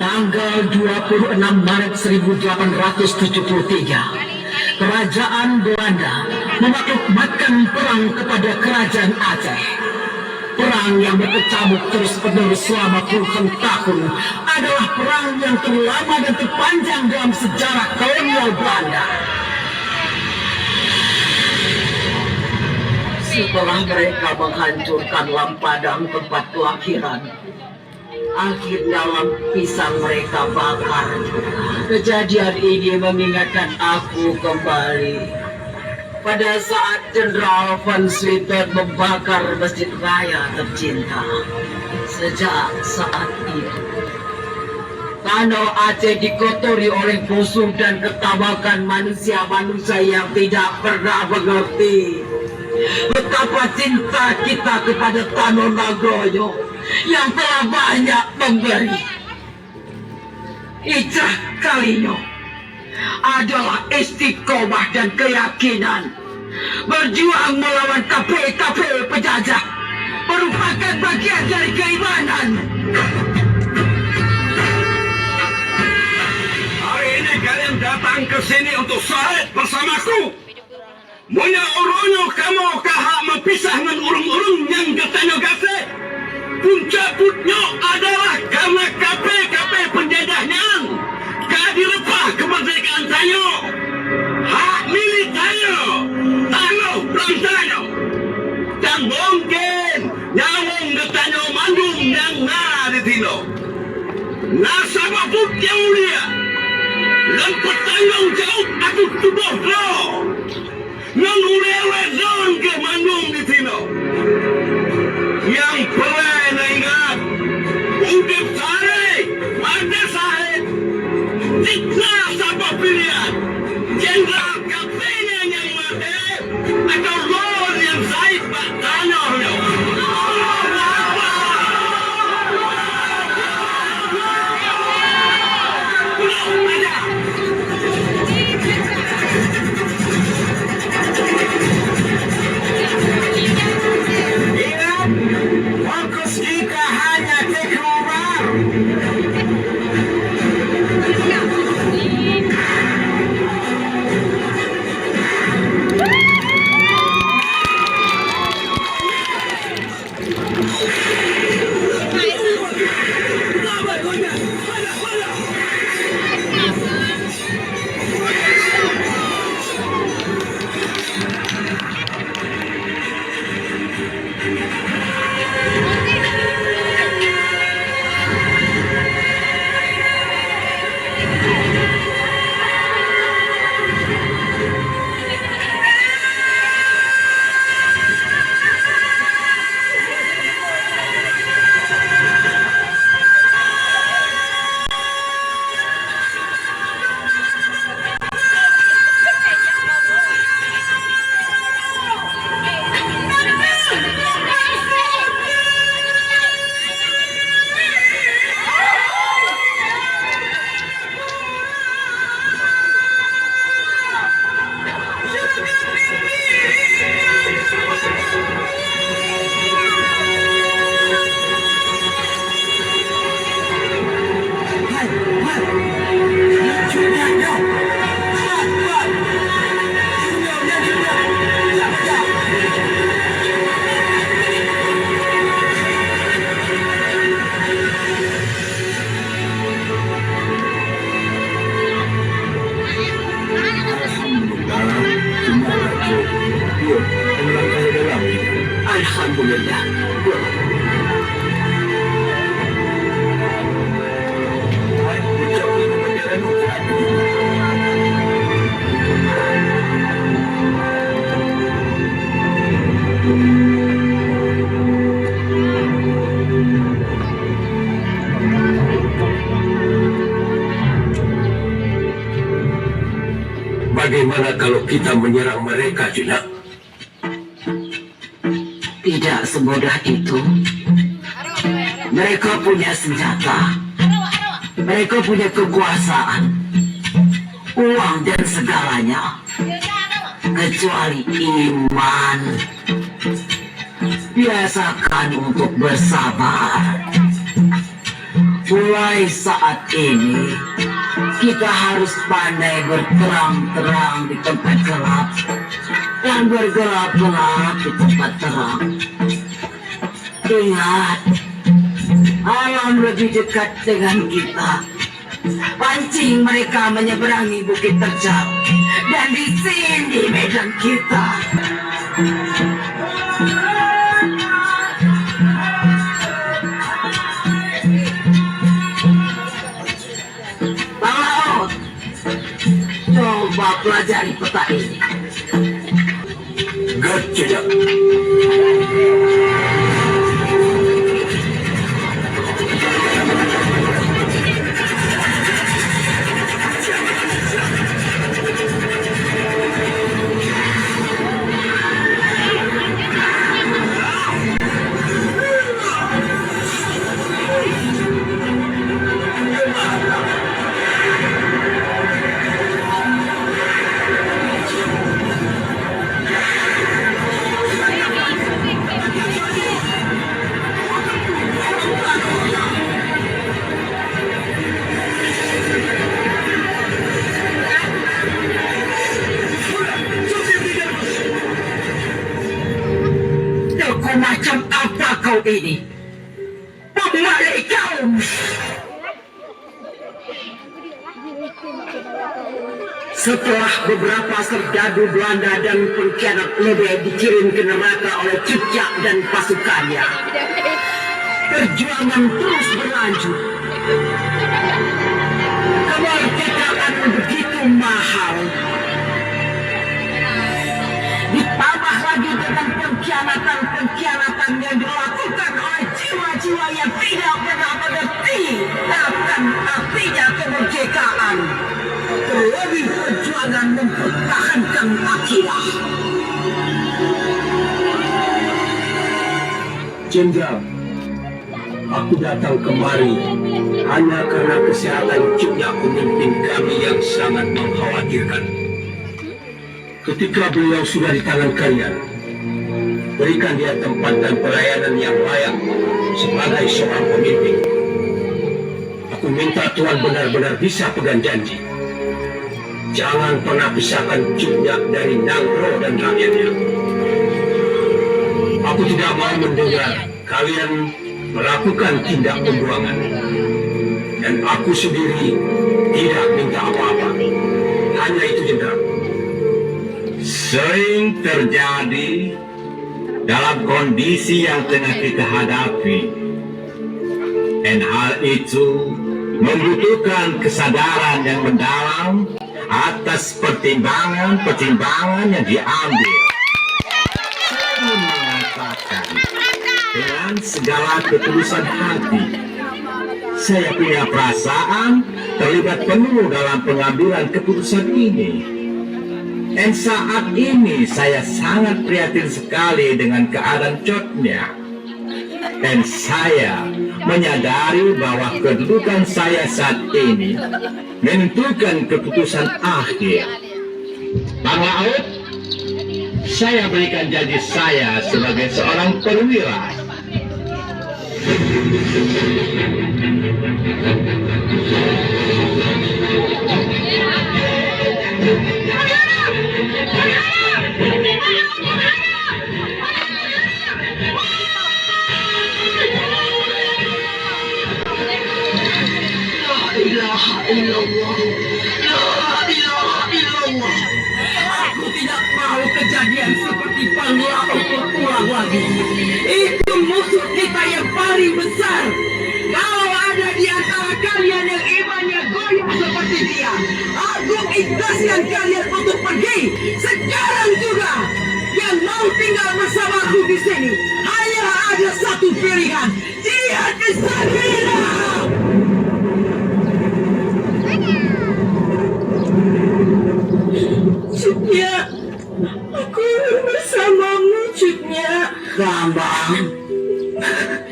Tanggal 26 Maret 1873, Kerajaan Belanda memaklumatkan perang kepada Kerajaan Aceh. Perang yang berkecamuk terus-menerus selama puluhan tahun adalah perang yang terlama dan terpanjang dalam sejarah kolonial Belanda. Setelah mereka menghancurkan lampadang tempat kelahiran, akhirnya lapisan mereka bakar. Kejadian ini mengingatkan aku kembali pada saat Jenderal Van Swieten membakar Masjid Raya tercinta. Sejak saat itu, tanah Aceh dikotori oleh musuh dan ketawakan manusia-manusia yang tidak pernah mengerti betapa cinta kita kepada Tanah Nagoyo yang telah banyak memberi. Ijrah Kalinyo adalah istiqomah dan keyakinan. Berjuang melawan kapal-kapal penjajah merupakan bagian dari keimanan. Hari ini kalian datang ke sini untuk syahid bersamaku. Munya uronyo kamu kahak mempisah dengan urung-urung yang katanya gase. Puncak-puncaknya adalah karena kapal-kapal penjajahnya dilepah kemerdekaan tayo, hak milik tayo, tanah belum tayo. Dan mungkin nyawang katanya mandung yang di tino. Nasabah pun yang mulia, dan bertanggung jawab atas tubuh lo. Mengulewe zon ke mandung di tino. Yang perlu ingat, udip sare, mada sahid. Tidak sama pilihan Jenderal Kaptennya yang mati atau Lord yang Zaid Pak Tanahnya. Ingat, fokus kita hanya ke keluar. Alhamdulillah. Bagaimana kalau kita menyerang mereka, Jinak? Tidak semudah itu. Mereka punya senjata. Mereka punya kekuasaan, uang dan segalanya, kecuali iman. Biasakan untuk bersabar. Mulai saat ini, kita harus pandai berterang-terang di tempat gelap dan bergelap-gelap di tempat terang. Ingat, alam lebih dekat dengan kita. Pancing mereka menyeberangi bukit terjal dan di sini medan kita. Laut, coba pelajari peta ini. Gajah. Macam apa kau ini? Pemalik kaum! Setelah beberapa serdadu Belanda dan pengkhianat lebih dikirim ke neraka oleh Cutyak dan pasukannya, perjuangan terus berlanjut. Kemerdekaan begitu mahal. Ditambah lagi dengan pengkhianatan yang dilakukan oleh jiwa-jiwa yang tidak pernah mengerti akan artinya kemerdekaan. Terlebih perjuangan mempertahankan akidah. Jenderal, aku datang kemari hanya karena kesehatan Cutyak pemimpin kami yang sangat mengkhawatirkan. Ketika beliau sudah di tangan kalian, berikan dia tempat dan pelayanan yang layak sebagai seorang pemimpin. Aku minta Tuhan benar-benar bisa pegang janji. Jangan pernah pisahkan Cutyak dari Nangro dan rakyatnya. Aku tidak mau mendengar kalian melakukan tindak pembuangan. Dan aku sendiri tidak minta apa-apa. Hanya itu, Jenderal. Sering terjadi dalam kondisi yang tengah kita hadapi, dan hal itu membutuhkan kesadaran yang mendalam atas pertimbangan-pertimbangan yang diambil. Saya mengatakan dengan segala ketulusan hati, saya punya perasaan terlibat penuh dalam pengambilan keputusan ini. Dan saat ini saya sangat prihatin sekali dengan keadaan Cutyak. Dan saya menyadari bahwa kedudukan saya saat ini menentukan keputusan akhir. Bang Laut, saya berikan janji saya sebagai seorang perwira. Aku tidak mau kejadian seperti Bang Laut berulang lagi. Itu musuh kita yang paling besar. Kalau ada di antara kalian yang imannya goyah seperti dia, aku ikhlaskan kalian untuk pergi sekarang juga. Yang mau tinggal bersamaku di sini hanya ada satu pilihan. Dia Kesakina. Cutyak, aku bersamamu, Cutyak. Bambang,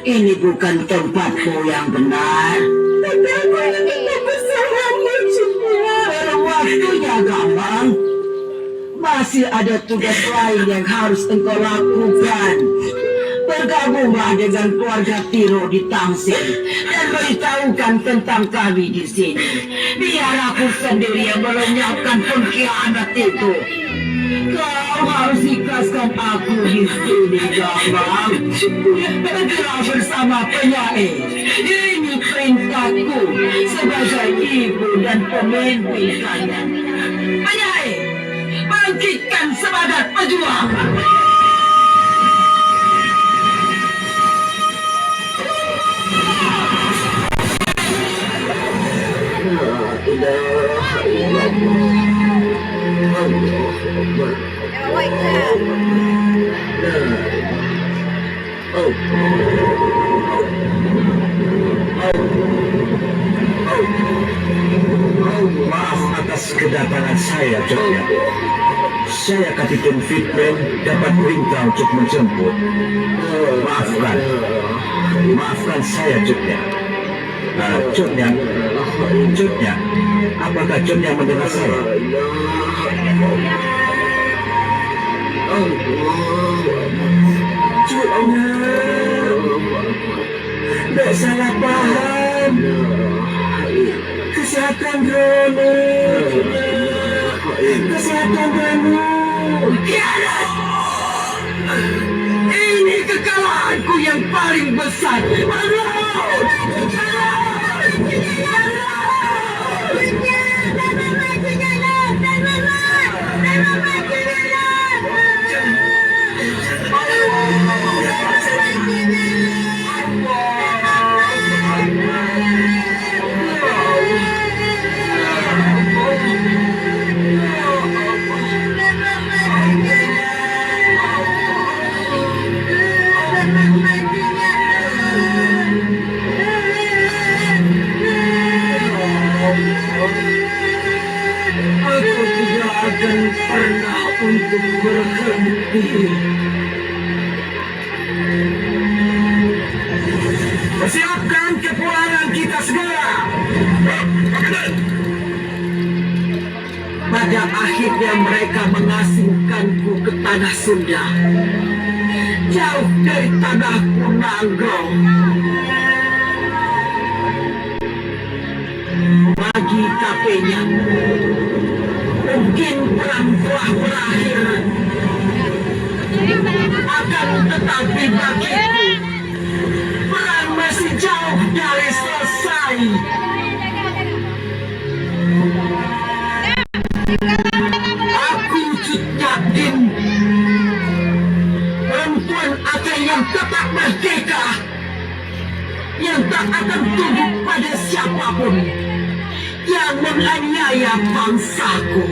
ini bukan tempatmu yang benar. Tapi aku ingin bersamamu, Cutyak. Waktunya, Bambang. Masih ada tugas lain yang harus engkau lakukan. Bergabunglah dengan keluarga Tiro di Tangsin dan beritahukan tentang kami di sini. Biar aku sendiri yang melenyapkan pengkhianat itu. Kau harus ikhlaskan aku di sini, Gamang. Bergerak bersama penyair. Ini perintahku sebagai ibu dan pemimpin kalian. Penyair, bangkitkan semangat pejuang. Maaf atas kedatangan saya, Coknya. Saya Kapiten Fitman dapat perintah untuk menjemput. Maafkan saya, Coknya. Coknya, apakah Coknya mendengar saya? Coknya, tidak salah paham. Kesehatan Rono, kesehatan Rono. Kiarat! Ini kekalahanku yang paling besar. Aku tidak akan pernah untuk berhenti. Persiapkan kepulangan kita segera. Pada akhirnya mereka mengasingkanku ke tanah Sunda, jauh dari tanahku Nanggro. Bagi KP-nya, mungkin perang telah berakhir. Akan tetapi bagiku, perang masih jauh dari selesai. Aku Cut Nyakin, perempuan Aceh yang tetap merdeka, yang tak akan tunduk pada siapapun yang menganiaya bangsaku.